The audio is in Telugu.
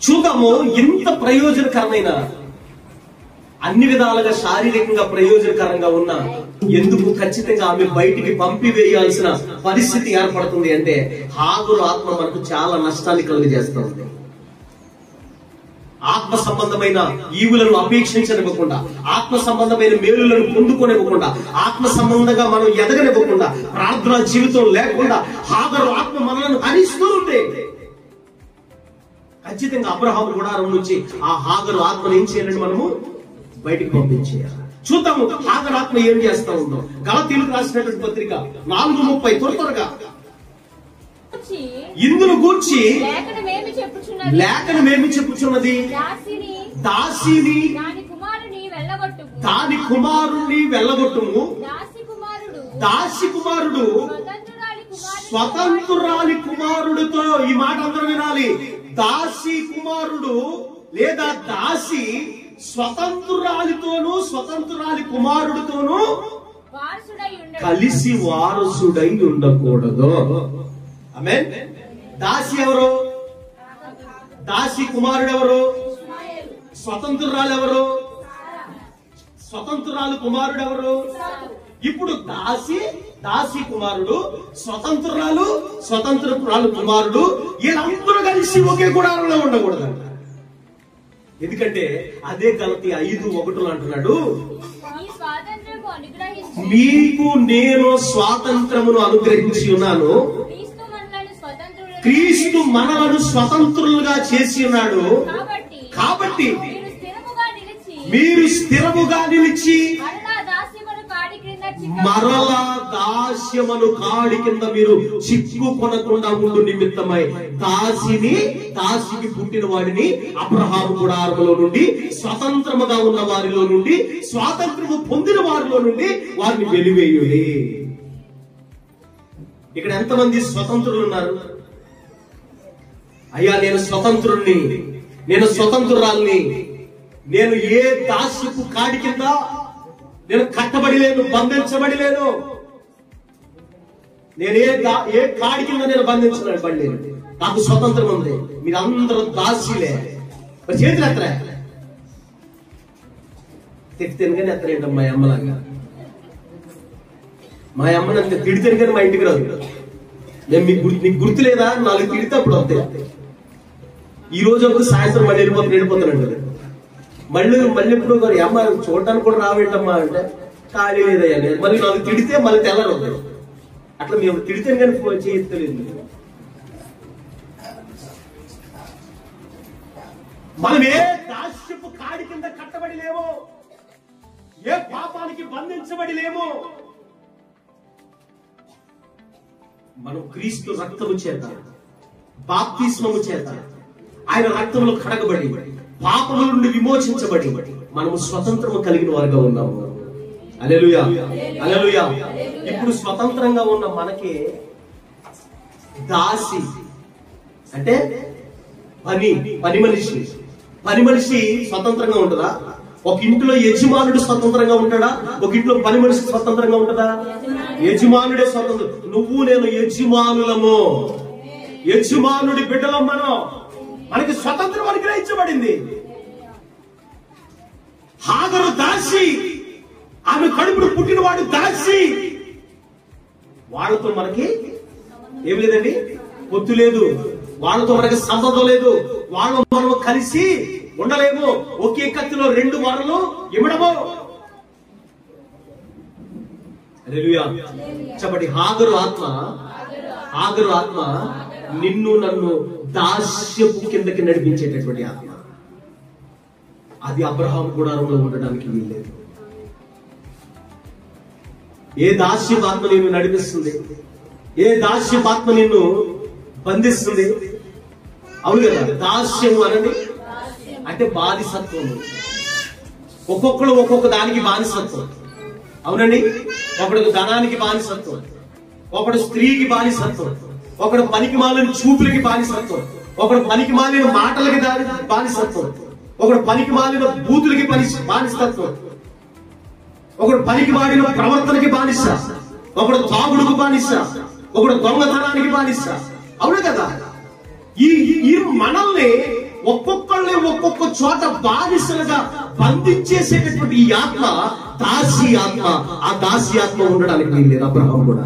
చూద్దాము. ఇంత ప్రయోజనకరమైన, అన్ని విధాలుగా శారీరకంగా ప్రయోజనకరంగా ఉన్న ఎందుకు ఖచ్చితంగా ఆమె బయటికి పంపివేయాల్సిన పరిస్థితి ఏర్పడుతుంది అంటే హాగరు ఆత్మ మనకు చాలా నష్టాన్ని కలుగజేస్తూ ఉంది. ఆత్మ సంబంధమైన ఈవులను అపేక్షించనివ్వకుండా, ఆత్మ సంబంధమైన మేలులను పొందుకోనివ్వకుండా, ఆత్మ సంబంధంగా మనం ఎదగనివ్వకుండా, ప్రార్థనా జీవితం లేకుండా హాగరు ఆత్మ మనల్ని హరిస్తూ ఉంటే ఖచ్చితంగా అబ్రహాము గుడారం నుంచి ఆ హాగరు ఆత్మను ఏం చేయాలని మనము బయటికి పంపించేయాలి. చూద్దాము హాగరు ఆత్మ ఏం చేస్తా ఉందో. గలతీయులకు రాసినటువంటి పత్రిక 4:30 త్వరగా ఇందును గూర్చి లేఖనమేమి చెప్పుచున్నది? దాసిని దాని కుమారుణ్ణి వెళ్ళగొట్టుము. దాసి కుమారుడు స్వతంత్రురాలి కుమారుడితో, ఈ మాట అందరూ వినాలి, దాసి కుమారుడు లేదా దాసి స్వతంత్రురాలితోనూ స్వతంత్రురాలి కుమారుడితోనూ కలిసి వారసుడై ఉండకూడదు. ఆమేన్. దాసి ఎవరు? దాసి కుమారుడు ఎవరు? స్వతంత్రురాలు ఎవరు? స్వతంత్రురాలు కుమారుడు ఎవరు? ఇప్పుడు దాసి కుమారుడు, స్వతంత్రురాలు కుమారుడు, వీళ్ళందరూ కలిసి ఒకే గుడారంలో ఉండకూడదంట. ఎందుకంటే అదే గలతీ 5:1 అంటున్నాడు, మీకు నేను స్వాతంత్రమును అనుగ్రహించి ఉన్నాను, క్రీస్తు మనలను స్వతంత్రులుగా చేసి ఉన్నాడు. కాబట్టి మీరు స్థిరముగా నిలిచి మరలా దాస్యమును కాడి కింద మీరు చిక్కుకొనకుండా ఉండు నిమిత్తమై దాసికి పుట్టిన వాడిని అబ్రహాము గుడారములో నుండి, స్వతంత్రముగా ఉన్న వారిలో నుండి, స్వాతంత్రము పొందిన వారిలో నుండి వారిని వెలివేయుడి. ఇక్కడ ఎంతమంది స్వతంత్రులు ఉన్నారు? అయ్యా నేను స్వతంత్రుణ్ణి, నేను స్వతంత్రురాల్ని, నేను ఏ దాస్యపు కాడి కింద నేను కట్టబడి లేను, బంధించబడి లేను, నేను ఏ కాడి కింద నేను బంధించబడలేను, నాకు స్వతంత్రం ఉంది. మీరందరూ దాసీలే. మరి చేతులు ఎత్తరా? తిడితేను కానీ ఎత్తరేంట మా అమ్మలాగా. మా అమ్మని అంత తిడితేను కానీ మా ఇంటికి రాదు. నేను నీకు గుర్తు లేదా? 4 తిడితే అప్పుడు వస్తాయి. ఈ రోజు ఒక సాయంత్రం మళ్ళీ వెళ్ళిపోతానంటారు. మళ్ళీ ఎప్పుడు అమ్మ చూడటానికి కూడా రావేంటమ్మా అంటే ఖాళీ లేదయ్యా. మళ్ళీ 4 తిడితే మళ్ళీ తెల్లారు. అట్లా మేము తిడితే కానీ చేయలేదు. మనం ఏ దాస్యపు కాడి కింద కట్టబడి లేమో, ఏ పాపానికి బంధించబడి లేమో, మనం క్రీస్తు రక్తము చేత, బాప్తిస్మము చేత, ఆయన రక్తములో కడగబడి, పాపముల నుండి విమోచించబడి మనము స్వతంత్రము కలిగిన వారుగా ఉన్నాము. హల్లెలూయా, హల్లెలూయా. ఇప్పుడు స్వతంత్రంగా ఉన్న మనకి దాసి అంటే పని మనిషి స్వతంత్రంగా ఉంటుందా? ఒక ఇంట్లో యజమానుడు స్వతంత్రంగా ఉంటాడా? ఒక ఇంట్లో పని మనిషి స్వతంత్రంగా ఉంటుందా? యజమానుడే స్వతంత్రం. నువ్వు నేను యజమానులము, యజమానుడి బిడ్డలం. మనకి స్వతంత్రం అనుగ్రహించబడింది. హాగరు దాసి, ఆమె కడుపును పుట్టినవాడు దాసి. వాళ్ళతో మనకి ఏం లేదండి, పొత్తు లేదు, వాళ్ళతో మనకి సంబంధం లేదు, వాళ్ళు మనం కలిసి ఉండలేము. ఒకే కత్తిలో 2 వారలు ఇవ్వడము. హల్లెలూయా. చెప్పండి. హాగరు ఆత్మ నిన్ను నన్ను దాస్యపు కిందకి నడిపించేటటువంటి ఆత్మ. అది అబ్రహాము గుడారంలో ఉండడానికి వీల్లేదు. ఏ దాస్యపాత్మ నిన్ను నడిపిస్తుంది? ఏ దాస్యపాత్మ నిన్ను బంధిస్తుంది? అవును కదా. దాస్యం అనేది అంటే బానిసత్వం. ఒక్కొక్కరు ఒక్కొక్క దానికి బానిసత్వం. అవునండి. ఒకడు ధనానికి బానిసత్వం, ఒకడు స్త్రీకి బానిసత్వం, ఒకడు పనికి మాలిన చూపులకి బానిసత్వం, ఒకడు పనికి మాలిన మాటలకి బానిసత్వం, ఒకడు పనికి మాలిన బూతులకి బానిసత్వం, ఒకడు పనికి మాలిన ప్రవర్తనకి బానిస, ఒకడు తాగుడుకు బానిస, ఒకడు దొంగతనానికి బానిస. అవును కదా. ఈ మనల్ని ఒక్కొక్కళ్ళే ఒక్కొక్క చోట బానిసలుగా బంధించేసేటటువంటి ఈ ఆత్మ దాసి ఆత్మ. ఆ దాసి ఆత్మ ఉండడానికి వీల్లేదు. అబ్రహాం కూడా